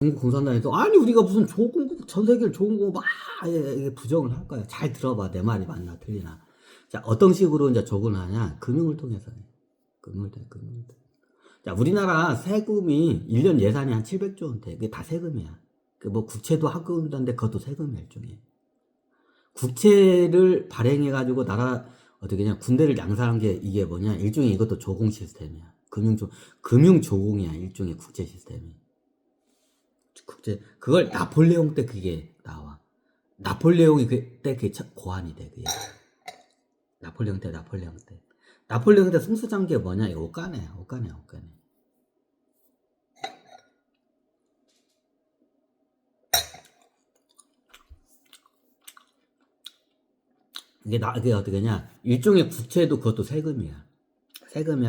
중국 공산당에서 아니 우리가 무슨 조공국 전 세계를 조공국 막 부정을 할 거야. 잘 들어봐. 내 말이 맞나 틀리나. 자, 어떤 식으로 이제 조공을 하냐? 금융을 통해서 해. 금융을 통해. 자, 우리나라 세금이 1년 예산이 한 700조 원 돼. 그게 다 세금이야. 그 뭐 국채도 합금인데 그것도 세금이야, 일종의. 국채를 발행해가지고 나라 어떻게 그냥 군대를 양산한 게 이게 뭐냐? 일종의 이것도 조공 시스템이야. 금융 조공이야, 일종의 국제 시스템이. 그걸 나폴레옹 때 그게 나와. 나폴레옹이 그때 그게 고안이 돼, 그게. 나폴레옹 때. 나폴레옹 때 승수장 게 뭐냐? 이거 옷가네야. 이게 어떻게 냐 일종의 국채도 그것도 세금이야.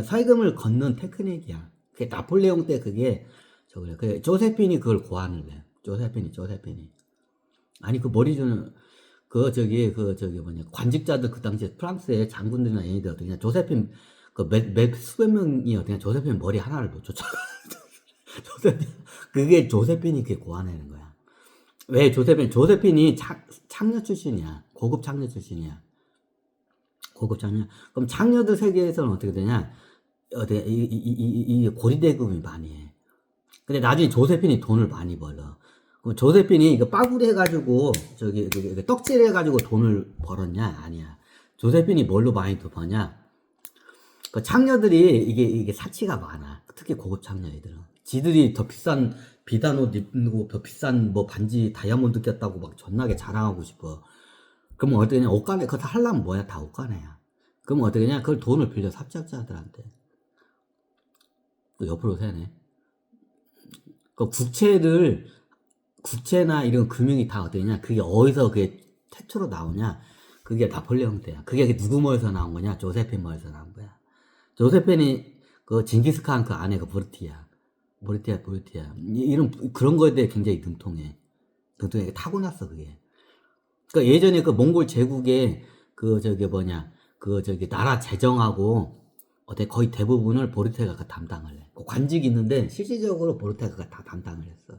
세금을 걷는 테크닉이야. 그게 나폴레옹 때 그게, 그 조세핀이 그걸 고안을 해. 조세핀이. 아니, 그 머리 주는, 관직자들 그 당시에 프랑스의 장군들이나 얘네들 어떻게 냐 조세핀, 몇 수백 명이 어떻게 냐 조세핀 머리 하나를 못 쫓아. 그게 조세핀이 그게 고안하는 거야. 왜 조세핀이 창녀 출신이야. 고급 창녀 출신이야. 그럼 창녀들 세계에서는 어떻게 되냐? 이 고리대금이 많이 해. 근데 나중에 조세핀이 돈을 많이 벌어. 그럼 조세핀이 이거 빠구리 해가지고, 떡질 해가지고 돈을 벌었냐? 아니야. 조세핀이 뭘로 많이 더 버냐? 그 창녀들이 이게 사치가 많아. 특히 고급 창녀 애들은. 지들이 더 비싼 비단 옷 입고 더 비싼 뭐 반지 다이아몬드 꼈다고 막 존나게 자랑하고 싶어. 그러면 어떻게 냐 옷가네. 그거 다 하려면 뭐야? 다 옷가네야. 그러면 어떻게 냐 그걸 돈을 빌려 삽작자들한테. 또 옆으로 세네. 그 국채나 이런 금융이 다 어떠냐? 그게 어디서 그게 태초로 나오냐? 그게 나폴레옹 때야. 그게 누구 머리에서 나온 거냐? 조세핀 머리에서 나온 거야. 조세핀이 그 징기스칸 그 아내가 보르티아. 이런 그런 거에 대해 굉장히 능통해. 타고났어 그게. 그러니까 예전에 그 몽골 제국의 나라 재정하고 거의 대부분을 보르테가가 담당을 해. 관직이 있는데 실질적으로 보르테가가 다 담당을 했어.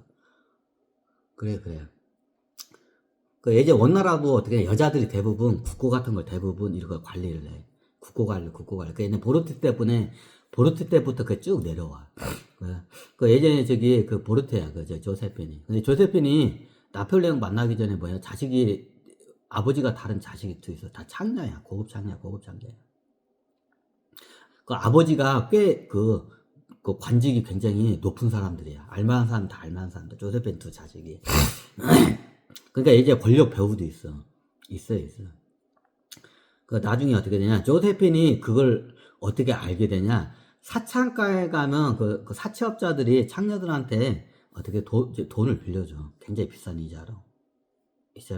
그래. 그 예전 원나라도 어떻게 여자들이 대부분 국고 같은 걸 대부분 이런 걸 관리를 해. 국고 관리. 그 얘는 보르테 때부터 그 쭉 내려와. 그 예전에 그 보르테야, 조세핀이. 근데 조세핀이 나폴레옹 만나기 전에 아버지가 다른 자식이 또 있어. 다 창녀야. 고급 창녀야. 그 아버지가 꽤 관직이 굉장히 높은 사람들이야. 알만한 사람 다 알만한 사람들. 조세핀 두 자식이. 그러니까 이제 권력 배후도 있어. 그 나중에 어떻게 되냐? 조세핀이 그걸 어떻게 알게 되냐? 사창가에 가면 그 사채업자들이 창녀들한테 어떻게 돈을 빌려줘. 굉장히 비싼 이자로.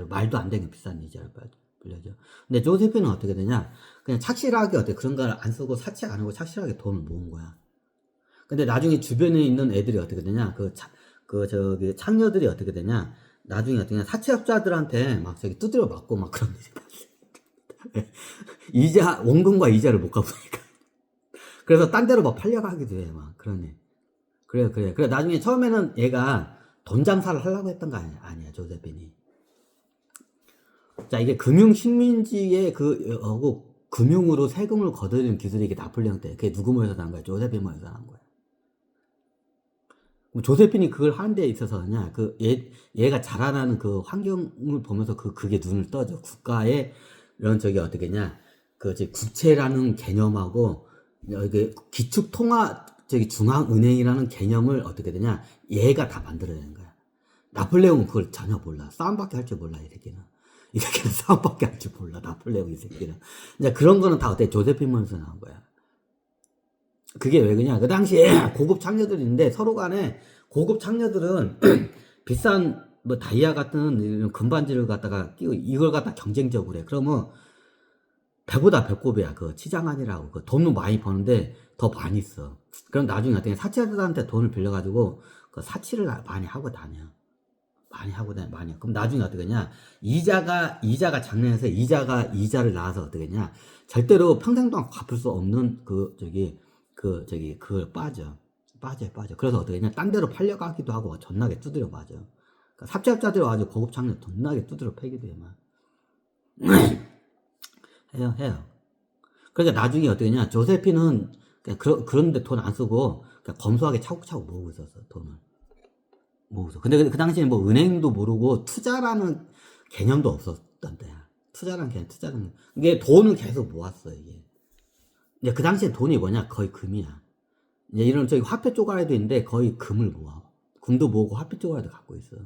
말도 안 되게 비싼 이자를 빌려줘. 근데 조세핀은 어떻게 되냐? 그냥 착실하게 그런 걸 안 쓰고 사채 안 하고 착실하게 돈을 모은 거야. 근데 나중에 주변에 있는 애들이 어떻게 되냐? 창녀들이 어떻게 되냐? 나중에 어떻게 되냐? 사채업자들한테 막 두드려 맞고 막 그런 일이 원금과 이자를 못 갚으니까. 그래서 딴 데로 막 팔려가기도 해, 막. 그러네. 그래. 나중에 처음에는 얘가 돈 장사를 하려고 했던 거 아니야, 조세핀이. 자, 이게 금융식민지의 금융으로 세금을 거두는 기술이 이게 나폴레옹 때. 그게 누구 머리에서 난 거야? 조세핀 머리에서 난 거야. 조세핀이 그걸 하는 데 있어서냐, 얘가 자라나는 그 환경을 보면서 그게 눈을 떠져. 국가의 이런 국채라는 개념하고, 중앙은행이라는 개념을 어떻게 되냐, 얘가 다 만들어내는 거야. 나폴레옹은 그걸 전혀 몰라. 싸움밖에 할 줄 몰라, 이 새끼는 싸움밖에 할 줄 몰라, 나폴레옹 이 새끼는. 이제 그런 거는 다 조세핀 머리에서 나온 거야. 그게 왜 그러냐, 그 당시에 고급 창녀들인데 서로 간에 고급 창녀들은 비싼 뭐 다이아 같은 이런 금반지를 갖다가 끼고 이걸 갖다 경쟁적으로 해. 그러면 배보다 배꼽이야. 치장안이라고. 돈은 많이 버는데 더 많이 써. 그럼 나중에 어떻게 사채들한테 돈을 빌려가지고 사치를 많이 하고 다녀. 그럼 나중에 어떻게 하냐? 이자가 장난해서 이자를 낳아서 어떻게 하냐? 절대로 평생 동안 갚을 수 없는 그걸 빠져. 빠져. 그래서 어떻게 했냐, 딴 데로 팔려가기도 하고 존나게 두드려 맞아. 그러니까 사채업자들이 와가지고 고급 창녀 존나게 두드려 패기도 해 막. 해요. 그러니까 나중에 어떻게 했냐, 조세피는 그냥 그런데 돈 안 쓰고 그냥 검소하게 차곡차곡 모으고 있었어, 돈을. 모으고. 근데 그 당시에 뭐 은행도 모르고 투자라는 개념도 없었던 때야. 투자라는 이게 돈을 계속 모았어, 이게. 이제 그 당시에 돈이 뭐냐, 거의 금이야. 이제 이런 저기 화폐 쪼가리도 있는데 거의 금을 모아. 금도 모으고 화폐 쪼가리도 갖고 있어.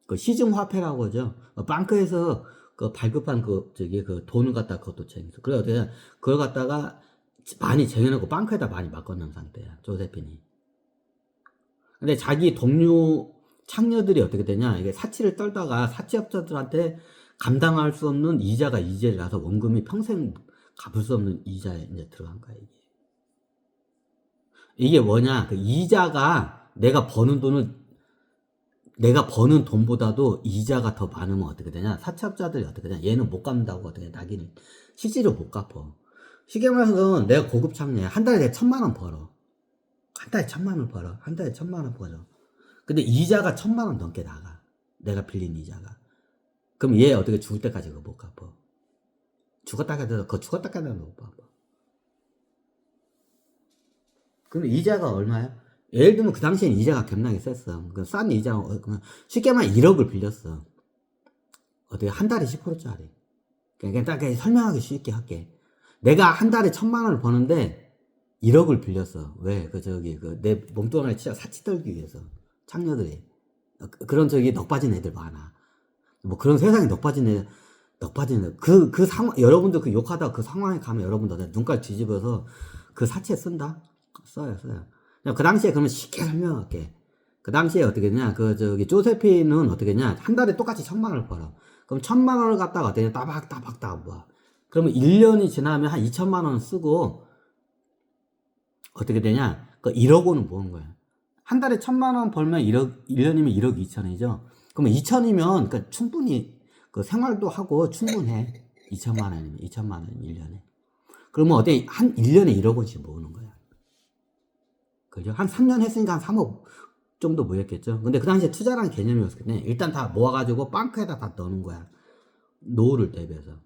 그 시중 화폐라고 하죠. 방크에서 그 발급한 그 저기 그 돈을 갖다 그것도 쟁여. 그래 어떻게 그걸 갖다가 많이 쟁여놓고 방크에다 많이 맡겨놓은 상태야, 조세핀이. 근데 자기 동료 창녀들이 어떻게 되냐, 이게 사치를 떨다가 사채업자들한테 감당할 수 없는 이자가 이자를 나서 원금이 평생 갚을 수 없는 이자에 이제 들어간 거야, 이게. 이게 뭐냐, 그 이자가 내가 버는 돈보다도 이자가 더 많으면 어떻게 되냐, 사채업자들이 어떻게 되냐, 얘는 못 갚는다고 어떻게 나기는 실제로 못 갚어. 쉽게 말해서 내가 고급 창녀야. 한 달에 내가 1,000,000원 벌어. 한 달에 1,000,000원 벌어. 근데 이자가 1,000,000원 넘게 나가. 내가 빌린 이자가. 그럼 얘 어떻게 죽을 때까지 그거 못 갚어. 죽었다까지 못 갚어. 그럼 이자가 얼마야? 예를 들면 그 당시엔 이자가 겁나게 셌어. 그 싼 이자, 쉽게 말하면 1억을 빌렸어. 어떻게 한 달에 10%짜리. 그러니까 딱 설명하기 쉽게 할게. 내가 한 달에 1,000,000원을 버는데 1억을 빌렸어. 왜? 내 몸뚱아리 진짜 사치 떨기 위해서. 창녀들이. 그런 넋 빠진 애들 많아. 뭐 그런 세상에 넋 빠진 애들. 그 상황, 여러분들 그 욕하다 그 상황에 가면 여러분들 눈깔 뒤집어서 그 사치에 쓴다? 써요. 그 당시에 그러면 쉽게 설명할게. 그 당시에 어떻게 했냐, 조세피는 어떻게 했냐, 한 달에 똑같이 1,000,000원을 벌어. 그럼 1,000,000원을 갖다가 어떻게 했냐, 따박 모아. 그러면 1년이 지나면 한 2,000,000원 쓰고, 어떻게 되냐, 그 1억 원은 모은 거야. 한 달에 1,000,000원 벌면 1년이면 1억 2천이죠. 그러면 2천이면, 그러니까 충분히, 그 생활도 하고 충분해. 2,000,000원이면, 1년에. 그러면 어때, 한 1년에 1억 원씩 모으는 거야. 그죠? 한 3년 했으니까 한 3억 정도 모였겠죠. 근데 그 당시에 투자라는 개념이 없었기 때문에 일단 다 모아가지고 방크에다 다 넣는 거야. 노후를 대비해서.